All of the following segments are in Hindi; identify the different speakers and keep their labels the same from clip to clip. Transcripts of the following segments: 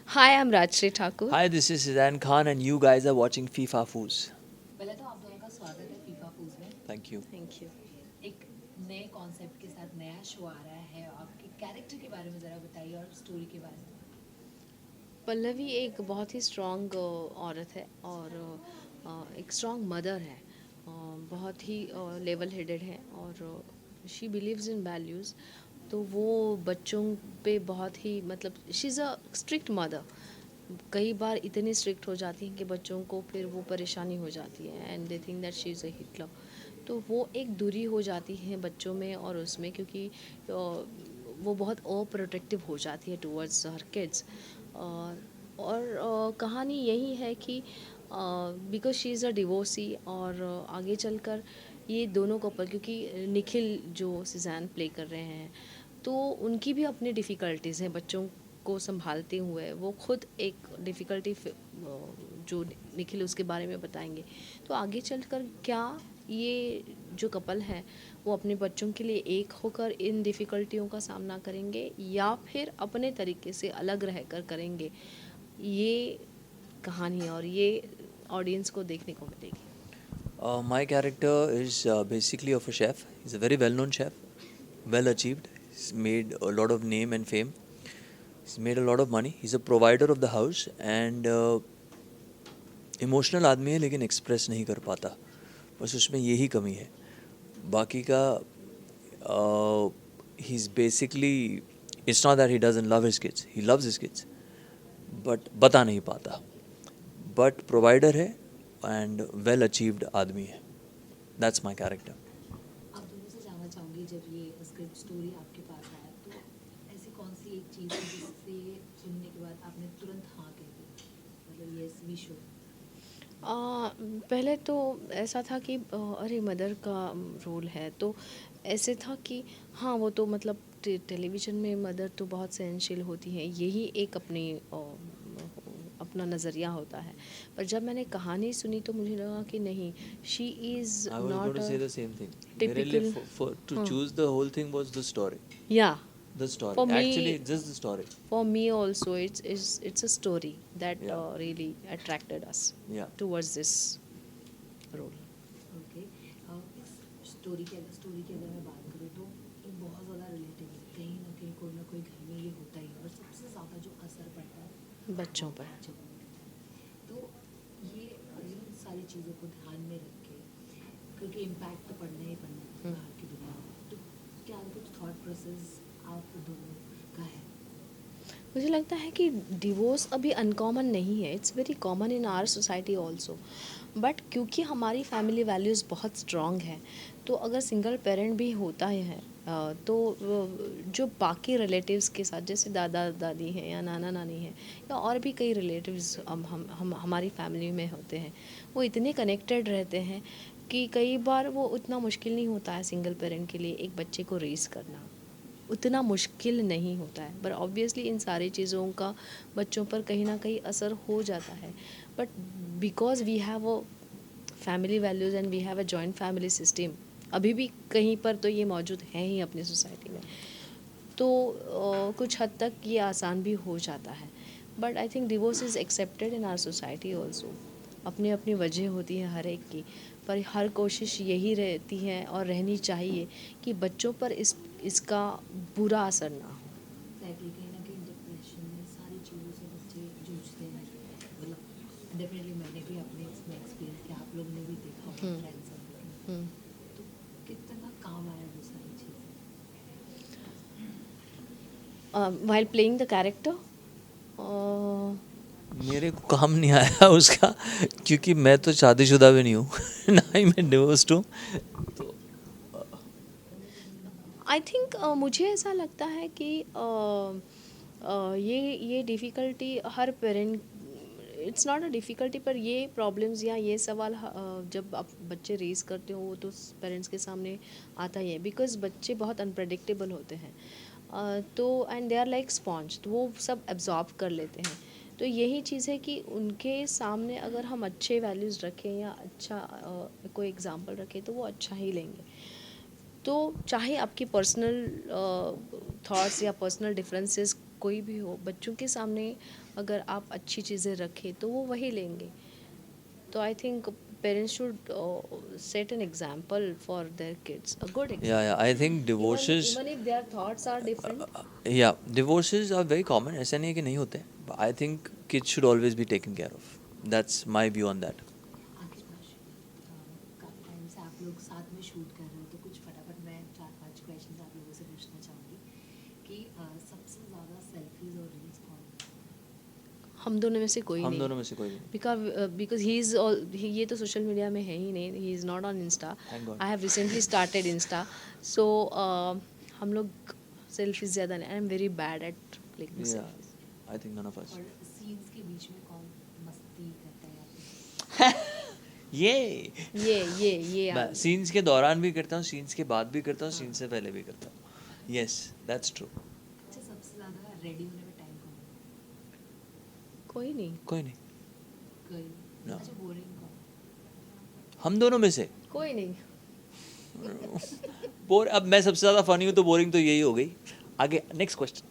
Speaker 1: Hi, I'm Rajshri Thakur.
Speaker 2: Hi, this is Zidane Khan, and you guys are watching FIFA Foos.
Speaker 3: पहले तो आप दोनों का स्वागत है फीफा फूज में।
Speaker 2: Thank you.
Speaker 1: Thank you.
Speaker 3: एक नए कॉन्सेप्ट के साथ नया शो आ रहा है, आपके कैरेक्टर के बारे में ज़रा बताइए और स्टोरी के बारे में।
Speaker 1: पल्लवी एक बहुत ही स्ट्रॉन्ग औरत है और एक स्ट्रॉन्ग मदर है। बहुत ही लेवल हेडेड है और शी बिलीव्स इन वैल्यूज़। तो वो बच्चों पे बहुत ही मतलब she is a strict mother. कई बार इतनी स्ट्रिक्ट हो जाती हैं कि बच्चों को फिर वो परेशानी हो जाती है and they think that she is a Hitler. तो वो एक दूरी हो जाती है बच्चों में और उसमें, क्योंकि वो बहुत ओवर प्रोटेक्टिव हो जाती है टूवर्ड्स हर किड्स। और कहानी यही है कि because she is a divorcee और आगे चलकर ये दोनों कपल, क्योंकि निखिल जो सिजान प्ले कर रहे हैं तो उनकी भी अपनी डिफ़िकल्टीज़ हैं बच्चों को संभालते हुए। वो खुद एक डिफ़िकल्टी जो निखिल उसके बारे में बताएंगे। तो आगे चलकर क्या ये जो कपल है वो अपने बच्चों के लिए एक होकर इन डिफ़िकल्टियों का सामना करेंगे या फिर अपने तरीके से अलग रहकर करेंगे, ये कहानी और ये ऑडियंस को देखने को मिलेगी।
Speaker 2: My character is basically of a chef. He's a very well known chef, well achieved. He's made a lot of name and fame. He's made a lot of money. He's a provider of the house and emotional आदमी है लेकिन एक्सप्रेस नहीं कर पाता, बस उसमें यही कमी है। बाकी का he is basically, it's not that he doesn't love his kids, he loves his kids but बता नहीं पाता। बट प्रोवाइडर है एंड वेल अचीव्ड आदमी है। That's my character.
Speaker 3: आप दोनों से जानना चाहूँगी, जब ये स्क्रिप्ट स्टोरी आपके पास आया तो ऐसी कौन सी एक चीज़ है जिससे सुनने के बाद आपने तुरंत हाँ कह दी, मतलब यस वी शो।
Speaker 1: पहले तो ऐसा था कि अरे मदर का रोल है तो ऐसे था कि हाँ वो तो मतलब टेलीविज़न में मदर तो बहुत सहनशील होती हैं, यही एक अपना नज़रिया होता है। पर जब मैंने कहानी सुनी तो मुझे लगा कि नहीं, she is
Speaker 2: I was going
Speaker 1: not
Speaker 2: to
Speaker 1: a
Speaker 2: say the same thing. मेरे लिए
Speaker 1: टिपिकल।
Speaker 2: to
Speaker 1: हाँ,
Speaker 2: choose the whole thing was the story.
Speaker 1: या
Speaker 2: The story.
Speaker 1: For me,
Speaker 2: Actually, just the story.
Speaker 1: for me also it's a story that
Speaker 2: Yeah.
Speaker 1: really attracted us
Speaker 2: Yeah.
Speaker 1: towards this role.
Speaker 3: Okay, इस स्टोरी की अगर मैं बात करूँ तो ये बहुत ज़्यादा रिलेटेबल है, कहीं ना कोई घर में ये होता ही है और सबसे ज़्यादा जो असर पड़ता है
Speaker 1: बच्चों पर।
Speaker 3: बच्चों पे। तो ये इन सारी चीज़ों को ध्यान में रख के, क्योंकि इम्पैक्ट तो पड़ना ही पड़ना है बाहर की दुनिया में, तो क्या कुछ थॉट प्रोसेस आप दोनों का है?
Speaker 1: मुझे लगता है कि डिवोर्स अभी अनकॉमन नहीं है, it's very common in our society also. But क्योंकि हमारी फैमिली वैल्यूज़ बहुत स्ट्रॉन्ग है तो अगर सिंगल पेरेंट भी होता है तो जो बाकी रिलेटिव्स के साथ, जैसे दादा दादी हैं या नाना नानी हैं या और भी कई रिलेटिव्स हम हमारी फैमिली में होते हैं, वो इतने कनेक्टेड रहते हैं कि कई बार वो उतना मुश्किल नहीं होता है सिंगल पेरेंट के लिए एक बच्चे को रेज़ करना, उतना मुश्किल नहीं होता है। पर ऑब्वियसली इन सारी चीज़ों का बच्चों पर कहीं ना कहीं असर हो जाता है। But because we have a family values and we have a joint family system, अभी भी कहीं पर तो ये मौजूद है ही अपनी सोसाइटी में, तो कुछ हद तक ये आसान भी हो जाता है। But I think divorce is accepted in our society also. अपनी अपनी वजह होती है हर एक की, पर हर कोशिश यही रहती है और रहनी चाहिए कि बच्चों पर इसका बुरा असर ना हो।
Speaker 3: एग्जैक्टली, कहीं ना कहीं डिप्रेशन में सारी चीज़ों से बच्चे जूझते हैं, मतलब डेफिनेटली मैंने भी अपने इसमें एक्सपीरियंस किया, आप लोगों ने भी देखा होगा फ्रेंड्स सर्कल में, तो कितना काम आया वो सारी चीज़ें।
Speaker 1: वाइल प्लेइंग द कैरेक्टर,
Speaker 2: मेरे को काम नहीं आया उसका, क्योंकि मैं तो शादीशुदा भी नहीं हूँ ना ही मैं डिवोर्स्ड हूँ। तो
Speaker 1: आई थिंक मुझे ऐसा लगता है कि ये difficulty her parent, it's not a difficulty, पर ये प्रॉब्लम्स या ये सवाल जब आप बच्चे रेज़ करते हो वो तो पेरेंट्स के सामने आता ही है, बिकॉज़ बच्चे बहुत अनप्रेडिक्टेबल होते हैं। तो and they are like sponge, तो वो सब एब्जॉर्ब कर लेते हैं। तो यही चीज़ है कि उनके सामने अगर हम अच्छे वैल्यूज़ रखें या अच्छा कोई एग्ज़ाम्पल रखें तो वो अच्छा ही लेंगे। तो चाहे आपकी पर्सनल थॉट्स या पर्सनल डिफरेंसेस कोई भी हो, बच्चों के सामने अगर आप अच्छी चीज़ें रखें तो वो वही लेंगे. तो I think parents should set an example for their kids, a good example.
Speaker 2: Yeah, I think divorces,
Speaker 1: Even if their thoughts are different.
Speaker 2: yeah, divorces are very common. ऐसा नहीं है कि नहीं होते. But I think kids should always be taken care of. That's my view on that.
Speaker 3: आखिरी क्वेश्चन, काफ़ी टाइम से आप लोग साथ में शूट कर रहे हो, तो कुछ फटाफट मैं 4-5 क्वेश्चन आप लोगों से पूछना चाहूँगी कि सबसे ज़्यादा सेल्फीज और रील्स कौन है?
Speaker 1: हम दोनों में से कोई
Speaker 2: हम
Speaker 1: नहीं.
Speaker 2: दोनों में से कोई नहीं.
Speaker 1: Because he is all ये तो सोशल मीडिया में है ही नहीं. He is not on Insta.
Speaker 2: Thank God.
Speaker 1: I have recently started Insta. So हम लोग सेल्फीज ज़्यादा नहीं. I am very bad at clicking
Speaker 2: Yeah,
Speaker 1: selfies.
Speaker 2: I think none of us.
Speaker 3: और सीन्स के बीच में कौन मस्ती करता है या फिर
Speaker 2: ये
Speaker 1: ये
Speaker 2: सीन्स के दौरान भी करता हूँ, सीन्स के बाद भी करता हूँ, सीन्स से पहले भी करता हूँ. Yes, that's true.
Speaker 3: अच्छा, सबसे ज़्यादा रेडी होने में टाइम कौन है?
Speaker 1: कोई नहीं.
Speaker 2: कोई नहीं.
Speaker 3: कोई
Speaker 2: No.
Speaker 3: अच्छा, बोरिंग कौन?
Speaker 2: हम दोनों में से
Speaker 1: कोई नहीं.
Speaker 2: अब मैं सबसे ज़्यादा फनी हूँ तो बोरिंग तो यही हो गई. आगे नेक्स्ट क्वेश्चन.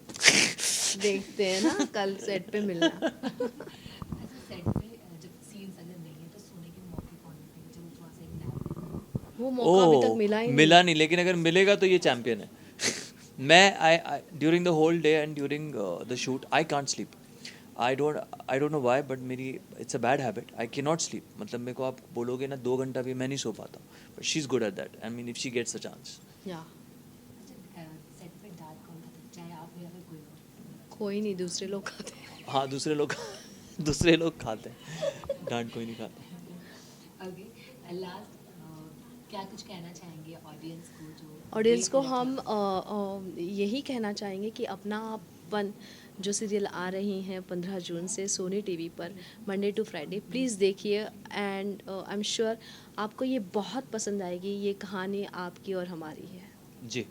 Speaker 1: देखते हैं ना कल सेट पे मिलना.
Speaker 3: अच्छा, सेट पे जब सीन्स अगर नहीं है तो सोने के मौके कौन मिलते हैं, जब थोड़ा सा एक नैप?
Speaker 1: वो मौका अभी तक मिला ही नहीं.
Speaker 2: मिला नहीं, लेकिन अगर मिलेगा तो ये चैंपियन है. मैं I during the whole day and during the shoot I can't sleep. I don't know why, but मेरी it's a bad habit. I can not sleep. मतलब मेरे को आप बोलोगे ना 2 घंटा भी मैं नहीं सो पाता. But she is good at that. I mean if she gets a chance.
Speaker 1: या
Speaker 3: अच्छा, सेट पे डांट कौन खाता है, चाहे आप हो या फिर कोई और?
Speaker 1: कोई नहीं, दूसरे लोग खाते हैं.
Speaker 2: हाँ, दूसरे लोग खाते हैं. डांट कोई नहीं खाता.
Speaker 3: ओके, लास्ट क्या कुछ कहना चाहेंगे ऑडियंस को, जो
Speaker 1: ऑडियंस को
Speaker 3: देख रहे
Speaker 1: हम
Speaker 3: हैं?
Speaker 1: यही कहना चाहेंगे कि अपना आपन जो सीरियल आ रही हैं 15 जून से सोनी टीवी पर मंडे टू फ्राइडे, प्लीज़ देखिए. एंड आई एम श्योर आपको ये बहुत पसंद आएगी. ये कहानी आपकी और हमारी है.
Speaker 2: जी.